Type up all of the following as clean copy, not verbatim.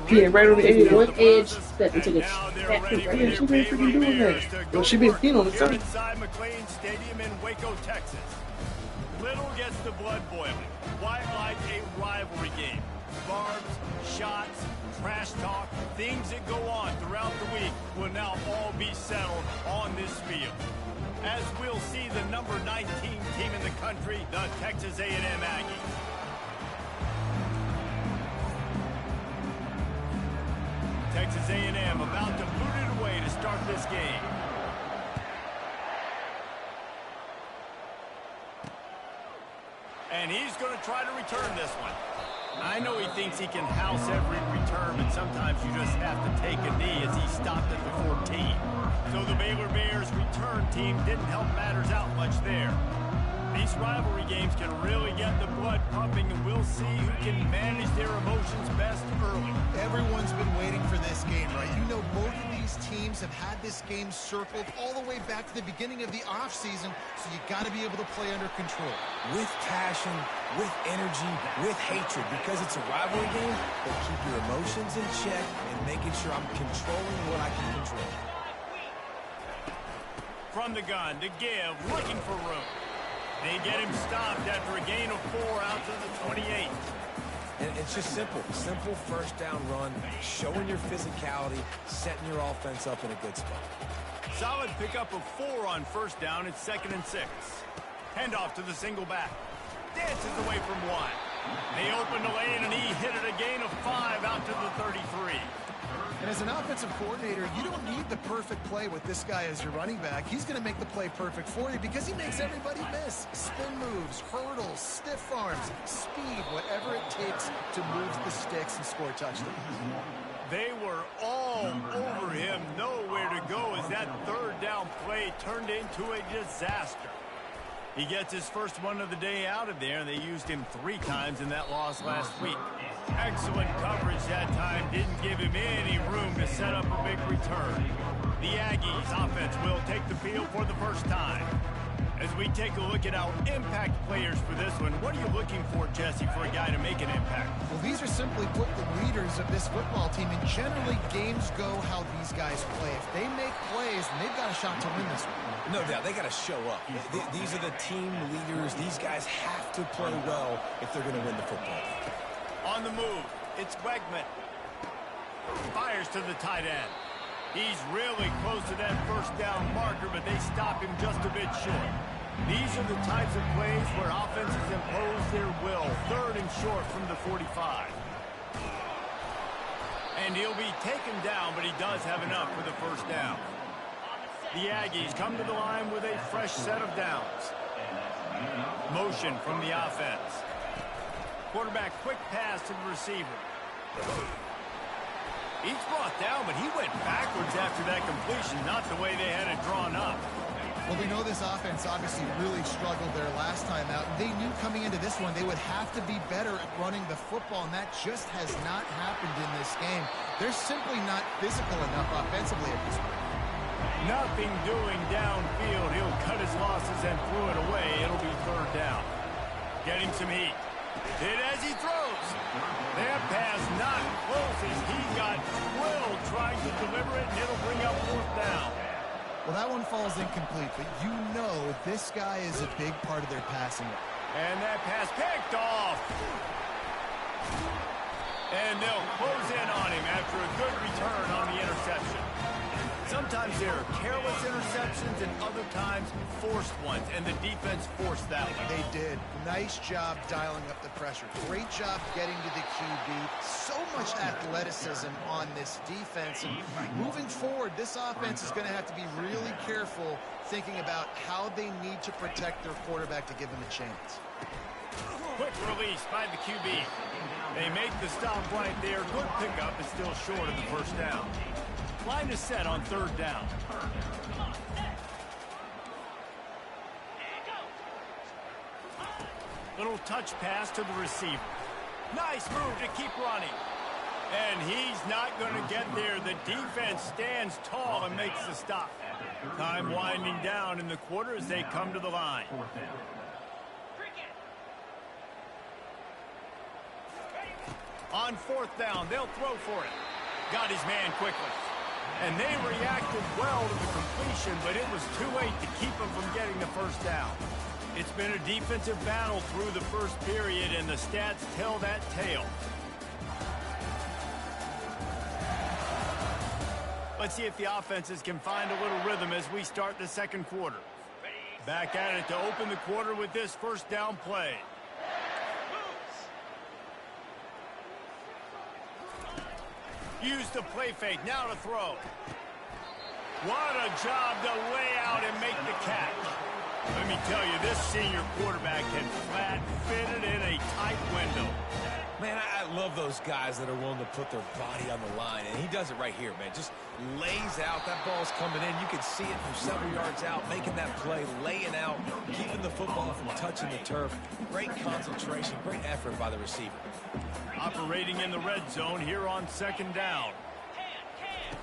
peeing right on the edge. One edge step and took a back to right here. She been freaking doing that. Well, she been peeing on the side. Stadium in Waco, Texas. Little gets the blood boiling. Quite like a rivalry game. Barbs, shots, trash talk, things that go on throughout the week will now all be settled on this field. As we'll see the number 19 team in the country, the Texas A&M Aggies. Texas A&M about to boot it away to start this game. And he's going to try to return this one. I know he thinks he can house every return, but sometimes you just have to take a knee as he stopped at the 14. So the Baylor Bears return team didn't help matters out much there. These rivalry games can really get the blood pumping, and we'll see who can manage their emotions best early. Everyone's been waiting for this game, right? You know, both of these teams have had this game circled all the way back to the beginning of the offseason, so you got to be able to play under control. With passion, with energy, with hatred, because it's a rivalry game, but keep your emotions in check and making sure I'm controlling what I can control. From the gun to give, looking for room. They get him stopped after a gain of 4 out to the 28. And it's just simple. Simple first down run, showing your physicality, setting your offense up in a good spot. Solid pickup of 4 on first down. It's 2nd and 6. Handoff to the single back. Dances away from 1. They open the lane, and he hit it a gain of 5 out to the 33. And as an offensive coordinator, you don't need the perfect play with this guy as your running back. He's going to make the play perfect for you because he makes everybody miss. Spin moves, hurdles, stiff arms, speed, whatever it takes to move the sticks and score touchdowns. They were all over him, nowhere to go as that third down play turned into a disaster. He gets his first one of the day out of there, and they used him 3 times in that loss last week. Excellent coverage that time. Didn't give him any room to set up a big return. The Aggies offense will take the field for the first time. As we take a look at our impact players for this one, what are you looking for, Jesse, for a guy to make an impact? Well, these are simply put the leaders of this football team, and generally games go how these guys play. If they make plays, then they've got a shot to win this one. No doubt, they got to show up. These are the team leaders. These guys have to play well if they're going to win the football game. On the move, it's Wegman. Fires to the tight end. He's really close to that first down marker, but they stop him just a bit short. These are the types of plays where offenses impose their will. 3rd and short from the 45. And he'll be taken down, but he does have enough for the first down. The Aggies come to the line with a fresh set of downs. Motion from the offense. Quarterback quick pass to the receiver. He's brought down, but he went backwards after that completion, not the way they had it drawn up. Well, we know this offense obviously really struggled there last time out. They knew coming into this one they would have to be better at running the football, and that just has not happened in this game. They're simply not physical enough offensively at this point. Nothing doing downfield. He'll cut his losses and threw it away. It'll be 3rd down. Getting some heat. Hit as he throws. That pass not close as he got drilled trying to deliver it, and it'll bring up 4th down. Well, that one falls incomplete, but you know this guy is a big part of their passing. And that pass picked off. And they'll close in on him after a good return on the interception. Sometimes there are careless interceptions and other times forced ones, and the defense forced that one. They did. Nice job dialing up the pressure. Great job getting to the QB. So much athleticism on this defense. And moving forward, this offense is going to have to be really careful thinking about how they need to protect their quarterback to give him a chance. Quick release by the QB. They make the stop right there. Good pickup is still short of the first down. Line is set on 3rd down. Little touch pass to the receiver. Nice move to keep running. And he's not going to get there. The defense stands tall and makes the stop. Time winding down in the quarter as they come to the line. On 4th down, they'll throw for it. Got his man quickly. And they reacted well to the completion, but it was too late to keep him from getting the first down. It's been a defensive battle through the first period, and the stats tell that tale. Let's see if the offenses can find a little rhythm as we start the second quarter. Back at it to open the quarter with this first down play. Use the play fake, now to throw. What a job to lay out and make the catch. Let me tell you, this senior quarterback can flat fit it in a tight window. Man, I love those guys that are willing to put their body on the line, and he does it right here, man. Just lays out. That ball's coming in. You can see it from several yards out, making that play, laying out, keeping the football from touching the turf. Great concentration, great effort by the receiver. Operating in the red zone here on 2nd down.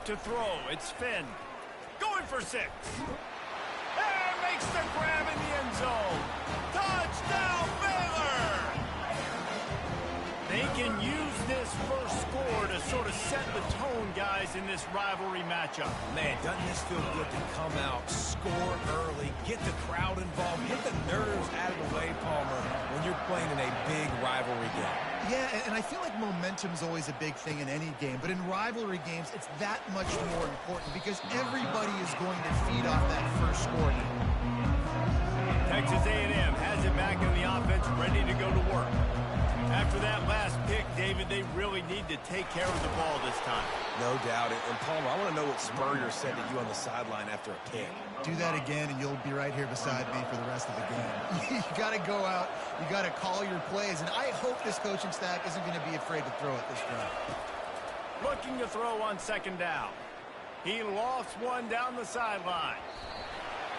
To throw, it's Finn. Going for 6. And makes the grab in the end zone. Touchdown, Baylor! They can use this first score to sort of set the tone, guys, in this rivalry matchup. Man, doesn't this feel good to come out, score early, get the crowd involved, get the nerves out of the way, Palmer, when you're playing in a big rivalry game. Yeah, and I feel like momentum's always a big thing in any game, but in rivalry games, it's that much more important because everybody is going to feed off that first score. Texas A&M has it back in the offense, ready to go to work. After that last pick, David, they really need to take care of the ball this time. No doubt. And Palmer, I want to know what Spurrier said to you on the sideline after a pick. Do that again, and you'll be right here beside me for the rest of the game. You got to go out. You got to call your plays, and I hope this coaching staff isn't going to be afraid to throw it this drive. Looking to throw on 2nd down. He lost one down the sideline.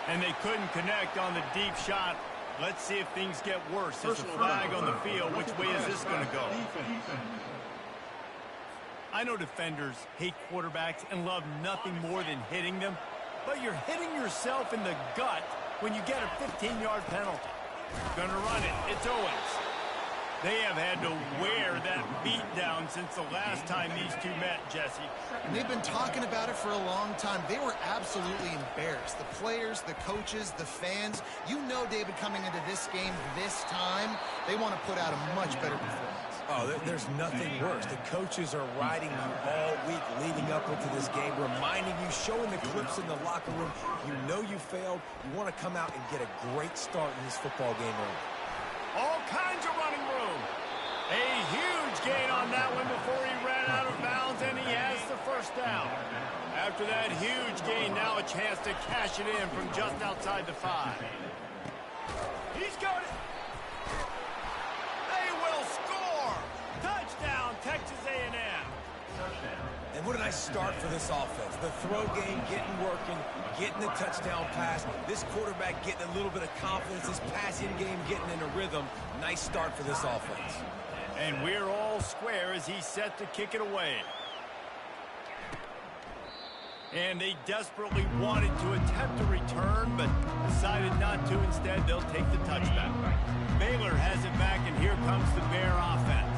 And they couldn't connect on the deep shot. Let's see if things get worse. There's a flag on the field. Which way is this going to go? I know defenders hate quarterbacks and love nothing more than hitting them, but you're hitting yourself in the gut when you get a 15-yard penalty. Gonna run it. It's Owens. They have had to wear that beat down since the last time these two met, Jesse. And they've been talking about it for a long time. They were absolutely embarrassed. The players, the coaches, the fans. You know, David, coming into this game this time, they want to put out a much better performance. Oh, there's nothing worse. The coaches are riding you all week leading up into this game, reminding you, showing the clips in the locker room. You know you failed. You want to come out and get a great start in this football game early. All kinds of running room. A huge gain on that one before he ran out of bounds, and he has the first down. After that huge gain, now a chance to cash it in from just outside the 5. He's got it. They will score. Touchdown, Texas A&M. And what a nice start for this offense. The throw game getting working, getting the touchdown pass. This quarterback getting a little bit of confidence. This passing game getting in a rhythm. Nice start for this offense. And we're all square as he's set to kick it away. And they desperately wanted to attempt a return, but decided not to. Instead, they'll take the touchback. Baylor has it back, and here comes the Bear offense.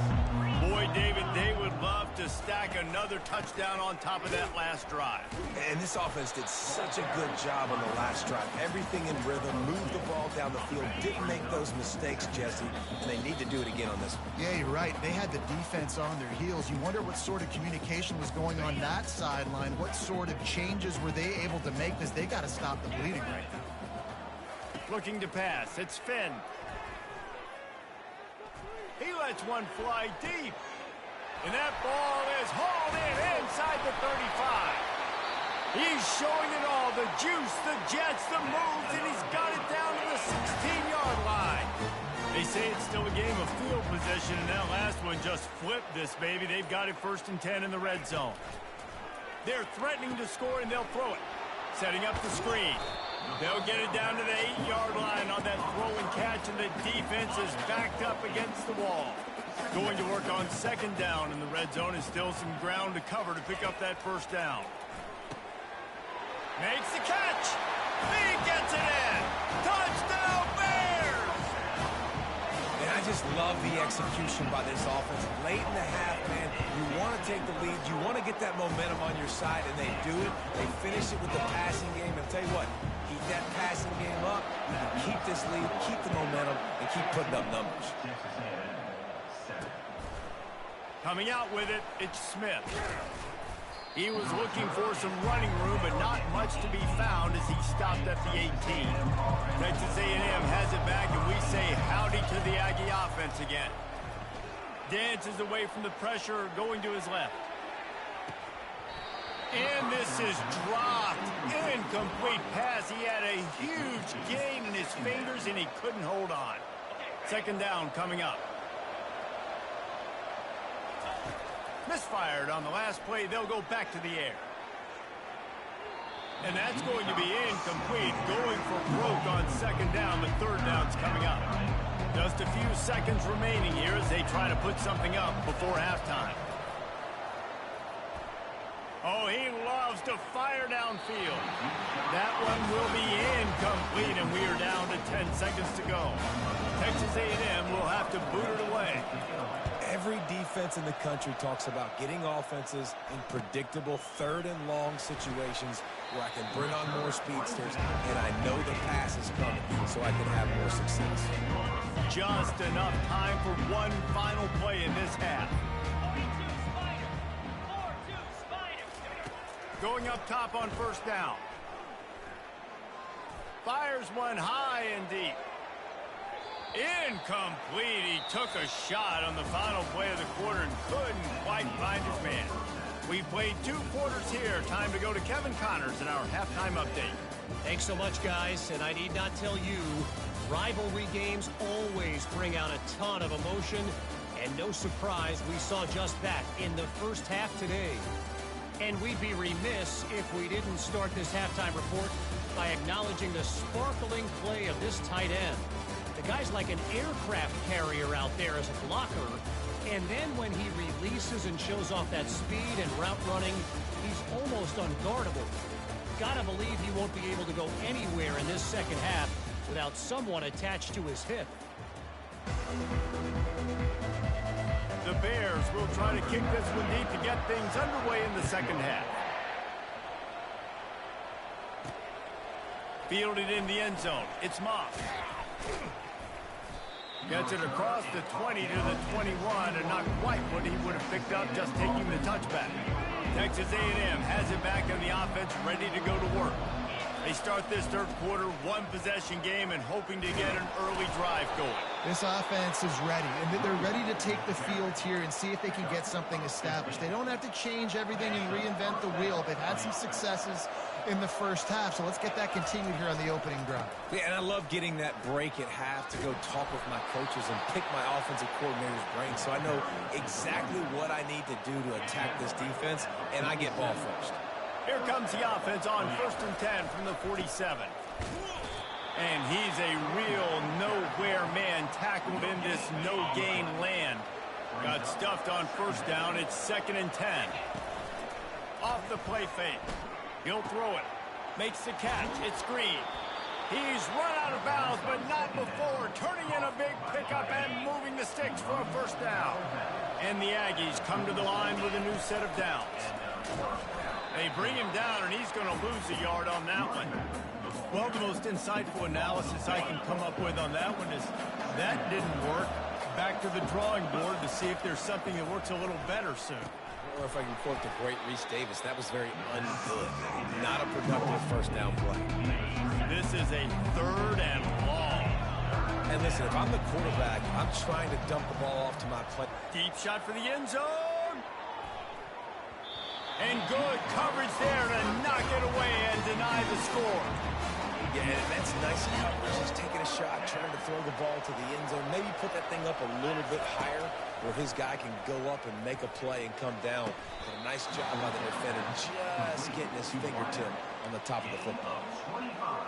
Boy, David, they would love to stack another touchdown on top of that last drive. And this offense did such a good job on the last drive. Everything in rhythm, moved the ball down the field, didn't make those mistakes, Jesse, and they need to do it again on this one. Yeah, you're right. They had the defense on their heels. You wonder what sort of communication was going on that sideline. What sort of changes were they able to make? Because they got to stop the bleeding right now. Looking to pass. It's Finn. He lets one fly deep. And that ball is hauled in inside the 35. He's showing it all. The juice, the jets, the moves, and he's got it down to the 16-yard line. They say it's still a game of field position, and that last one just flipped this baby. They've got it 1st and 10 in the red zone. They're threatening to score, and they'll throw it. Setting up the screen. They'll get it down to the 8-yard line on that throw and catch, and the defense is backed up against the wall. Going to work on 2nd down, and the red zone is still some ground to cover to pick up that first down. Makes the catch. He gets it in. Touchdown, Bears! And I just love the execution by this offense. Late in the half, man, take the lead, you want to get that momentum on your side, and they do it. They finish it with the passing game. And I'll tell you what, keep that passing game up, you can keep this lead, keep the momentum, and keep putting up numbers. Coming out with it, it's Smith. He was looking for some running room, but not much to be found as he stopped at the 18. Texas A&M has it back, and we say howdy to the Aggie offense again. Dances away from the pressure, going to his left. And this is dropped. Incomplete pass. He had a huge gain in his fingers, and he couldn't hold on. Second down coming up. Misfired on the last play. They'll go back to the air. And that's going to be incomplete. Going for broke on second down. The third down's coming up. Just a few seconds remaining here as they try to put something up before halftime. Oh, he loves to fire downfield. That one will be incomplete, and we are down to 10 seconds to go. Texas A&M will have to boot it away. Every defense in the country talks about getting offenses in predictable third and long situations where I can bring on more speedsters and I know the pass is coming so I can have more success. Just enough time for one final play in this half. Going up top on first down. Fires one high and deep. Incomplete. He took a shot on the final play of the quarter and couldn't quite find his man. We played 2 quarters here. Time to go to Kevin Connors in our halftime update. Thanks so much, guys. And I need not tell you, rivalry games always bring out a ton of emotion. And no surprise, we saw just that in the first half today. And we'd be remiss if we didn't start this halftime report by acknowledging the sparkling play of this tight end. The guy's like an aircraft carrier out there as a blocker. And then when he releases and shows off that speed and route running, he's almost unguardable. Gotta believe he won't be able to go anywhere in this second half without someone attached to his hip. The Bears will try to kick this one deep to get things underway in the second half. Fielded in the end zone. It's Moss. Gets it across the 20 to the 21, and not quite what he would have picked up just taking the touchback. Texas A&M has it back in the offense, ready to go to work. They start this third quarter, one-possession game, and hoping to get an early drive going. This offense is ready, and they're ready to take the field here and see if they can get something established. They don't have to change everything and reinvent the wheel. They've had some successes in the first half, so let's get that continued here on the opening drive. Yeah, and I love getting that break at half to go talk with my coaches and pick my offensive coordinator's brain so I know exactly what I need to do to attack this defense, and I get ball first. Here comes the offense on 1st and 10 from the 47. And he's a real nowhere man tackled in this no-gain land. Got stuffed on first down. It's 2nd and 10. Off the play fake. He'll throw it. Makes the catch. It's Green. He's run out of bounds, but not before. Turning in a big pickup and moving the sticks for a first down. And the Aggies come to the line with a new set of downs. They bring him down, and he's going to lose a yard on that one. Well, the most insightful analysis I can come up with on that one is that didn't work. Back to the drawing board to see if there's something that works a little better soon. Or if I can quote the great Reese Davis, that was very ungood. Not a productive first down play. This is a 3rd and long. And listen, if I'm the quarterback, I'm trying to dump the ball off to my play. Deep shot for the end zone. And good coverage there to knock it away and deny the score. Yeah, and that's nice coverage. He's taking a shot, trying to throw the ball to the end zone. Maybe put that thing up a little bit higher where his guy can go up and make a play and come down. But a nice job by the defender just getting his fingertip on the top of the football.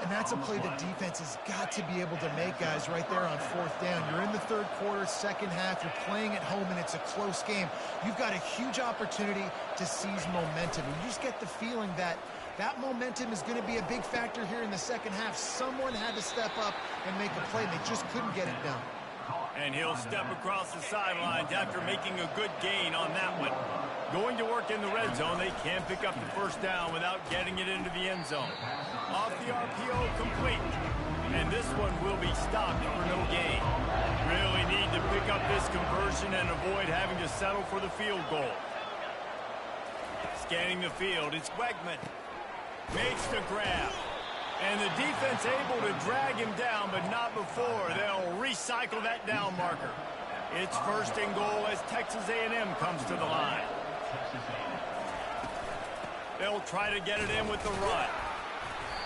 And that's a play the defense has got to be able to make, guys, right there on 4th down. You're in the third quarter, second half. You're playing at home, and it's a close game. You've got a huge opportunity to seize momentum. You just get the feeling that that momentum is going to be a big factor here in the second half. Someone had to step up and make a play, and they just couldn't get it done. And he'll step across the sidelines after making a good gain on that one. Going to work in the red zone, they can't pick up the first down without getting it into the end zone. Off the RPO, complete. And this one will be stopped for no gain. Really need to pick up this conversion and avoid having to settle for the field goal. Scanning the field, it's Wegman. Makes the grab. And the defense able to drag him down, but not before. They'll recycle that down marker. It's first and goal as Texas A&M comes to the line. They'll try to get it in with the run.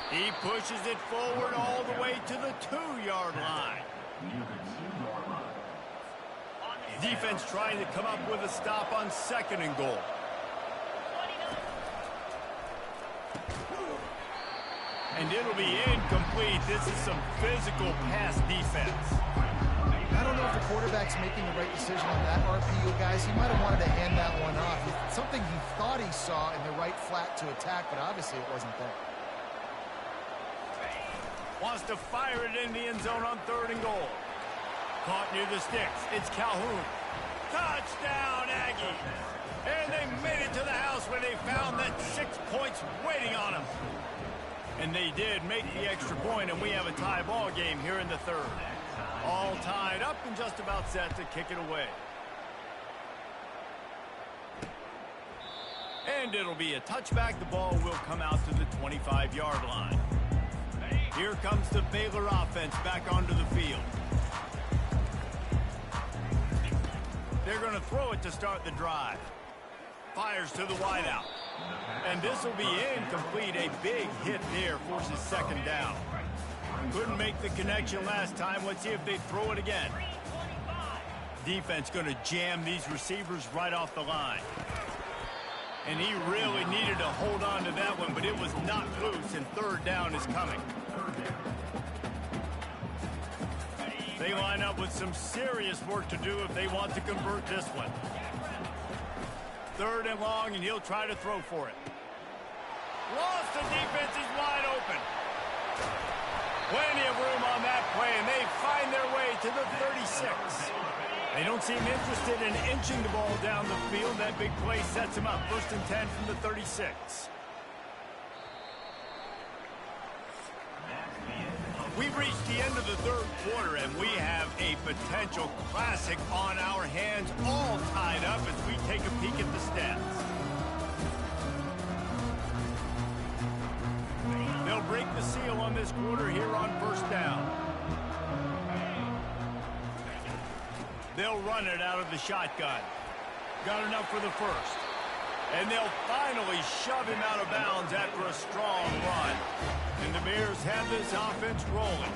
He pushes it forward all the way to the 2-yard line. Defense trying to come up with a stop on second and goal. And it'll be incomplete. This is some physical pass defense. I don't know if the quarterback's making the right decision on that RPO, guys. He might have wanted to hand that one off. It's something he thought he saw in the right flat to attack, but obviously it wasn't there. Wants to fire it in the end zone on third and goal. Caught near the sticks. It's Calhoun. Touchdown, Aggie. And they made it to the house when they found that 6 points waiting on them. And they did make the extra point, and we have a tie ball game here in the third. All tied up and just about set to kick it away. And it'll be a touchback. The ball will come out to the 25-yard line. Here comes the Baylor offense back onto the field. They're going to throw it to start the drive. Fires to the wideout. And this will be incomplete. A big hit there forces second down. Couldn't make the connection last time. Let's see if they throw it again. Defense going to jam these receivers right off the line. And he really needed to hold on to that one, but it was not loose, and third down is coming. They line up with some serious work to do if they want to convert this one. Third and long, and he'll try to throw for it. Lost, the defense is wide open. Plenty of room on that play, and they find their way to the 36. They don't seem interested in inching the ball down the field. That big play sets them up. First and 10 from the 36. We've reached the end of the third quarter, and we have a potential classic on our hands, all tied up as we take a peek at the stats. They'll break the seal on this quarter here on first down. They'll run it out of the shotgun. Got enough for the first. And they'll finally shove him out of bounds after a strong run. And the Bears have this offense rolling.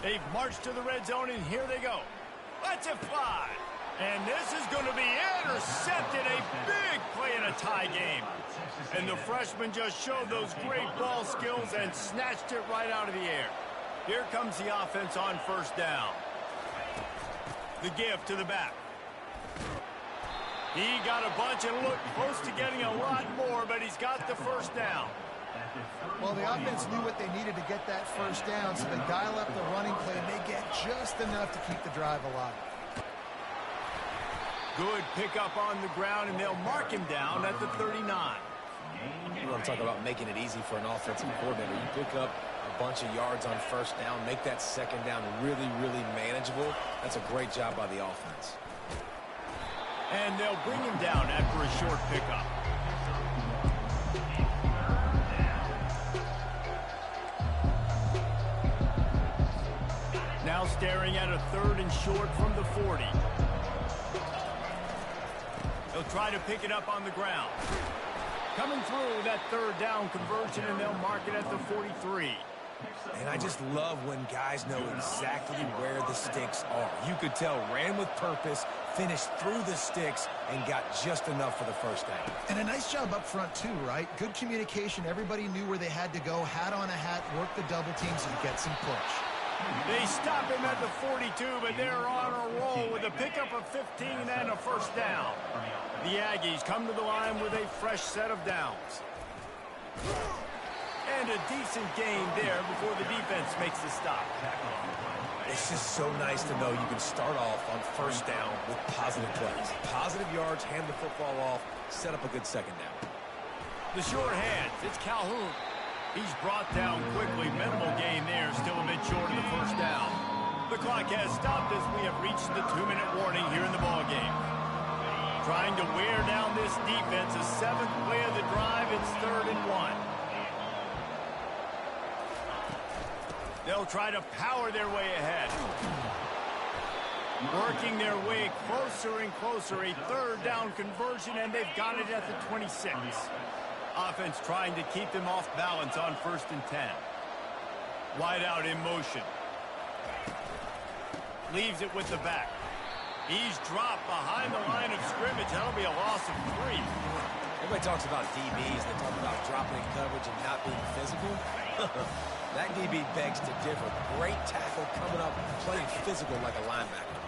They've marched to the red zone, and here they go. Let's it fly. And this is going to be intercepted. A big play in a tie game. And the freshman just showed those great ball skills and snatched it right out of the air. Here comes the offense on first down. The give to the back. He got a bunch and looked close to getting a lot more, but he's got the first down. Well, the offense knew what they needed to get that first down, so they dial up the running play, and they get just enough to keep the drive alive. Good pickup on the ground, and they'll mark him down at the 39. You want to talk about making it easy for an offensive coordinator. You pick up a bunch of yards on first down, make that second down really, really manageable. That's a great job by the offense. And they'll bring him down after a short pickup. Now staring at a third and short from the 40. They'll try to pick it up on the ground. Coming through that third down conversion, and they'll mark it at the 43. And I just love when guys know exactly where the sticks are. You could tell ran with purpose, finished through the sticks, and got just enough for the first down. And a nice job up front, too, right? Good communication. Everybody knew where they had to go. Hat on a hat, work the double teams, and get some push. They stop him at the 42, but they're on a roll with a pickup of 15 and a first down. The Aggies come to the line with a fresh set of downs. And a decent gain there before the defense makes the stop. It's just so nice to know you can start off on first down with positive plays. Positive yards, hand the football off, set up a good second down. The short hands, it's Calhoun. He's brought down quickly. Minimal gain there, still a bit short of the first down. The clock has stopped as we have reached the 2-minute warning here in the ballgame. Trying to wear down this defense, a 7th play of the drive, it's 3rd and 1. They'll try to power their way ahead. Working their way closer and closer, a 3rd down conversion, and they've got it at the 26. Offense trying to keep them off balance on 1st and 10. Wide out in motion. Leaves it with the back. He's dropped behind the line of scrimmage. That'll be a loss of 3. Everybody talks about DBs. They talk about dropping in coverage and not being physical. That DB begs to differ. Great tackle coming up, playing physical like a linebacker.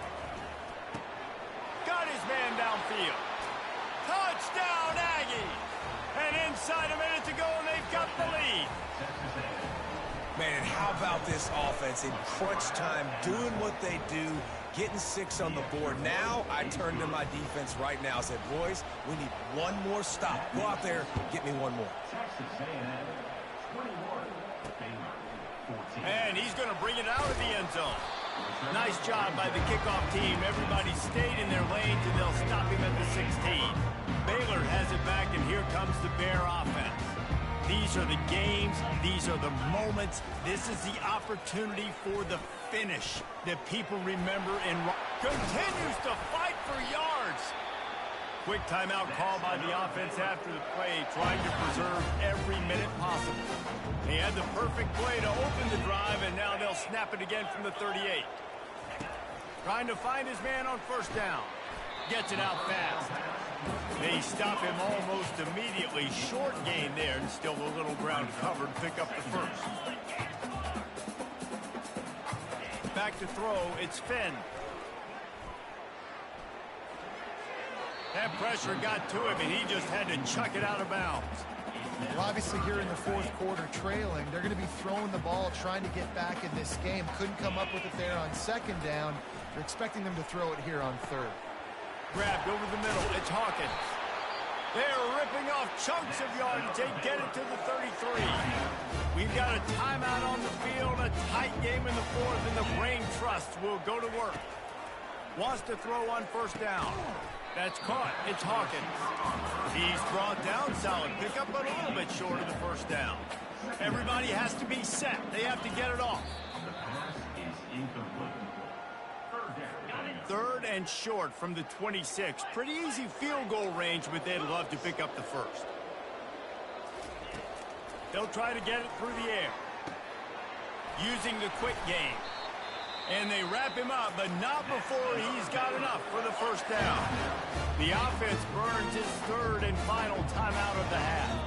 Got his man downfield. Touchdown, Aggies! And inside a minute to go, and they've got the lead. Man, and how about this offense in crunch time, doing what they do, getting 6 on the board. Now I turn to my defense right now. I said, boys, we need one more stop. Go out there, get me one more. And he's going to bring it out of the end zone. Nice job by the kickoff team. Everybody stayed in their lanes, and they'll stop him at the 16. Baylor has it back, and here comes the Bear offense. These are the games. These are the moments. This is the opportunity for the finish that people remember and continues to fight for yards. Quick timeout call by the offense after the play, trying to preserve every minute possible. He had the perfect play to open the drive, and now they'll snap it again from the 38. Trying to find his man on 1st down. Gets it out fast. They stop him almost immediately. Short gain there, and still a little ground covered. Pick up the 1st. Back to throw, it's Finn. That pressure got to him, and he just had to chuck it out of bounds. Well, obviously here in the 4th quarter trailing, they're going to be throwing the ball, trying to get back in this game. Couldn't come up with it there on 2nd down. They're expecting them to throw it here on 3rd. Grabbed over the middle, it's Hawkins. They're ripping off chunks of yardage. They get it to the 33. We've got a timeout on the field, a tight game in the 4th, and the Brain Trust will go to work. Wants to throw on 1st down. That's caught. It's Hawkins. He's brought down, solid pickup, but a little bit short of the 1st down. Everybody has to be set. They have to get it off. 3rd and short from the 26. Pretty easy field goal range, but they'd love to pick up the 1st. They'll try to get it through the air. Using the quick game. And they wrap him up, but not before he's got enough for the 1st down. The offense burns his 3rd and final timeout of the half.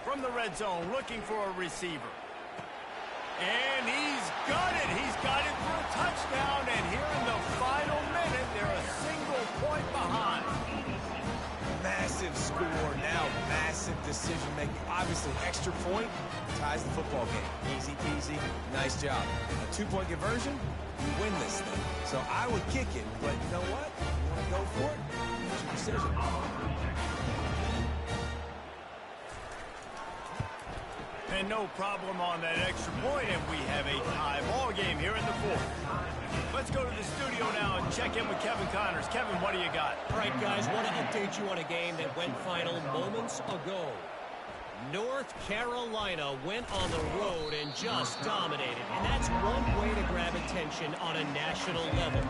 From the red zone, looking for a receiver. And he's got it. He's got it for a touchdown. And here in the final minute, they're a single point behind. Massive score, now massive decision-making. Obviously, extra point ties the football game. Easy peasy, nice job. A 2-point conversion, you win this thing. So I would kick it, but you know what? You want to go for it? It's your decision. And no problem on that extra point, and we have a tie ball game here in the 4th. Let's go to the studio now and check in with Kevin Connors. Kevin, what do you got? All right, guys, want to update you on a game that went final moments ago. North Carolina went on the road and just dominated, and that's one way to grab attention on a national level.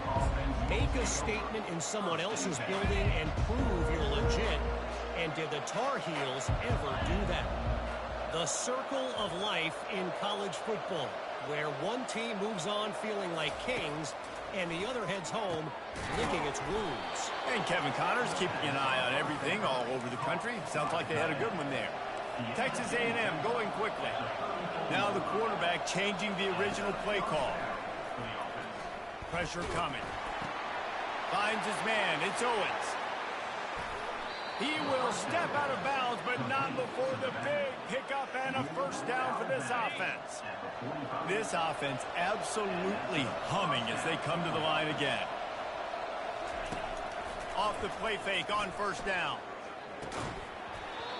Make a statement in someone else's building and prove you're legit. And did the Tar Heels ever do that? The circle of life in college football, where one team moves on feeling like kings and the other heads home licking its wounds. And Kevin Connors keeping an eye on everything all over the country. Sounds like they had a good one there. Texas A&M going quickly. Now the quarterback changing the original play call. Pressure coming. Finds his man. It's Owens. He will step out of bounds, but not before the big pickup and a first down for this offense. This offense absolutely humming as they come to the line again. Off the play fake on first down.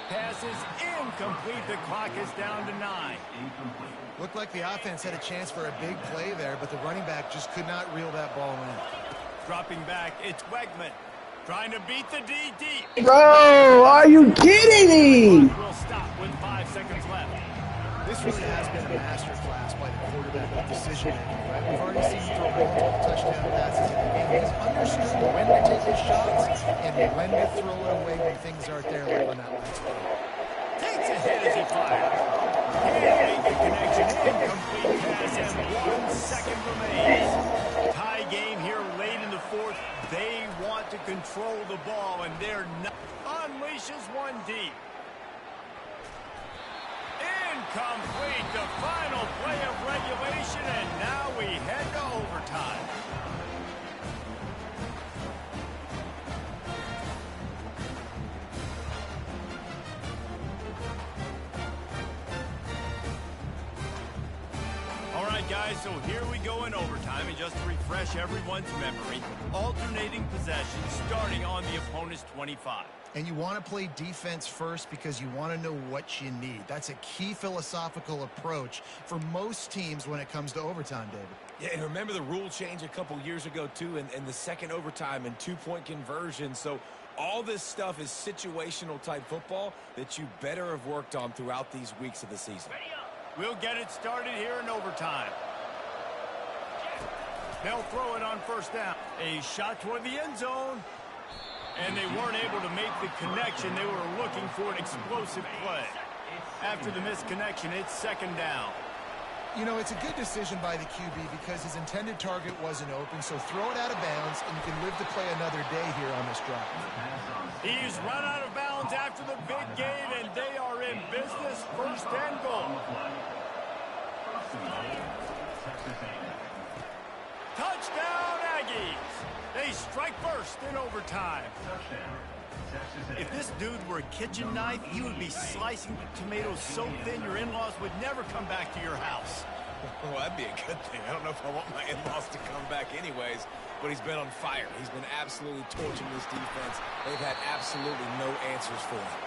Pass is incomplete. The clock is down to 9. Looked like the offense had a chance for a big play there, but the running back just could not reel that ball in. Dropping back, it's Wegman. Trying to beat the D deep. Bro, are you kidding me? Will stop with 5 seconds left. This really has been a masterclass by the quarterback with decision making, right? We've already seen him throw multiple touchdown passes in the game. He's understood when to take his shots and when to throw it away when things aren't there, like on that last play. Takes a hit as he fires. Can't make the connection. Incomplete pass and 1 second remains. Tie game here late in the 4th. They want to control the ball, and they're not. Unleashes one deep. Incomplete, the final play of regulation, and now we head to overtime. All right, guys, so here we go in overtime, and just to refresh everyone's memory, alternating possession starting on the opponent's 25. And you want to play defense first because you want to know what you need. That's a key philosophical approach for most teams when it comes to overtime, David. Yeah, and remember the rule change a couple years ago, too, and the second overtime and 2-point conversion. So all this stuff is situational type football that you better have worked on throughout these weeks of the season. We'll get it started here in overtime. They'll throw it on first down. A shot toward the end zone. And they weren't able to make the connection. They were looking for an explosive play. After the missed connection, it's second down. You know, it's a good decision by the QB because his intended target wasn't open, so throw it out of bounds, and you can live to play another day here on this drive. He's run out of bounds after the big gain, and they are in business. First and goal. Touchdown, Aggies. They strike first in overtime. If this dude were a kitchen knife, he would be slicing tomatoes so thin your in-laws would never come back to your house. Well, that'd be a good thing. I don't know if I want my in-laws to come back anyways, but he's been on fire. He's been absolutely torching this defense. They've had absolutely no answers for him.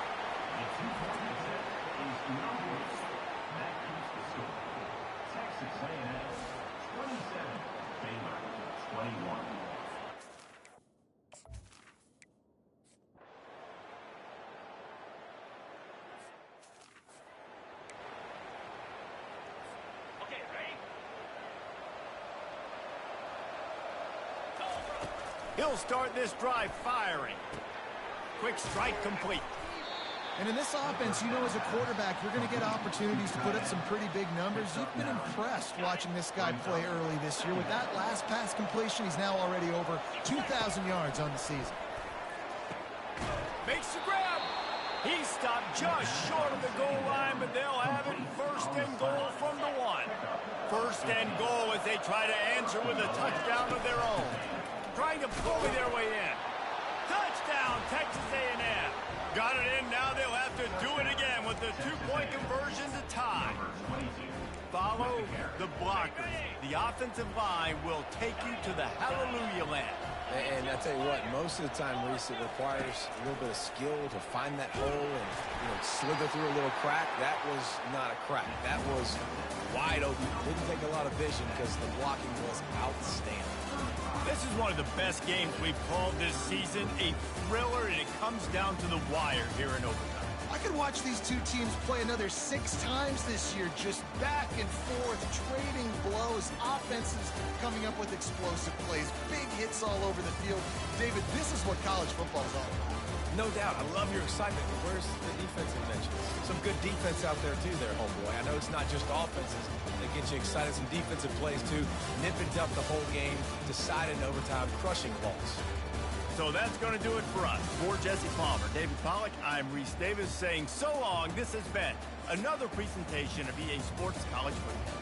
He'll start this drive firing. Quick strike complete. And in this offense, you know, as a quarterback, you're going to get opportunities to put up some pretty big numbers. You've been impressed watching this guy play early this year. With that last pass completion, he's now already over 2,000 yards on the season. Makes the grab. He stopped just short of the goal line, but they'll have it first and goal from the 1. First and goal as they try to answer with a touchdown of their own. Trying to bully their way in. Touchdown, Texas A&M. Got it in, now they'll have to do it again with the 2-point conversion to tie. Follow the blockers. The offensive line will take you to the hallelujah land. And I tell you what, most of the time, Reese, it requires a little bit of skill to find that hole and, you know, slither through a little crack. That was not a crack. That was wide open. Didn't take a lot of vision because the blocking was outstanding. This is one of the best games we've called this season. A thriller, and it comes down to the wire here in overtime. I could watch these two teams play another 6 times this year, just back and forth, trading blows, offenses coming up with explosive plays, big hits all over the field. David, this is what college football is all about. No doubt. I love your excitement. Where's the defensive mentions? Some good defense out there, too, there, homeboy. I know it's not just offenses that get you excited. Some defensive plays, too. Nip and dump the whole game, decided in overtime, crushing balls. So that's going to do it for us. For Jesse Palmer, David Pollack, I'm Reese Davis saying so long. This has been another presentation of EA Sports College Football.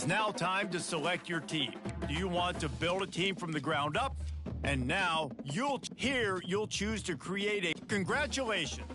It's now time to select your team. Do you want to build a team from the ground up? And now you'll choose to create a... Congratulations!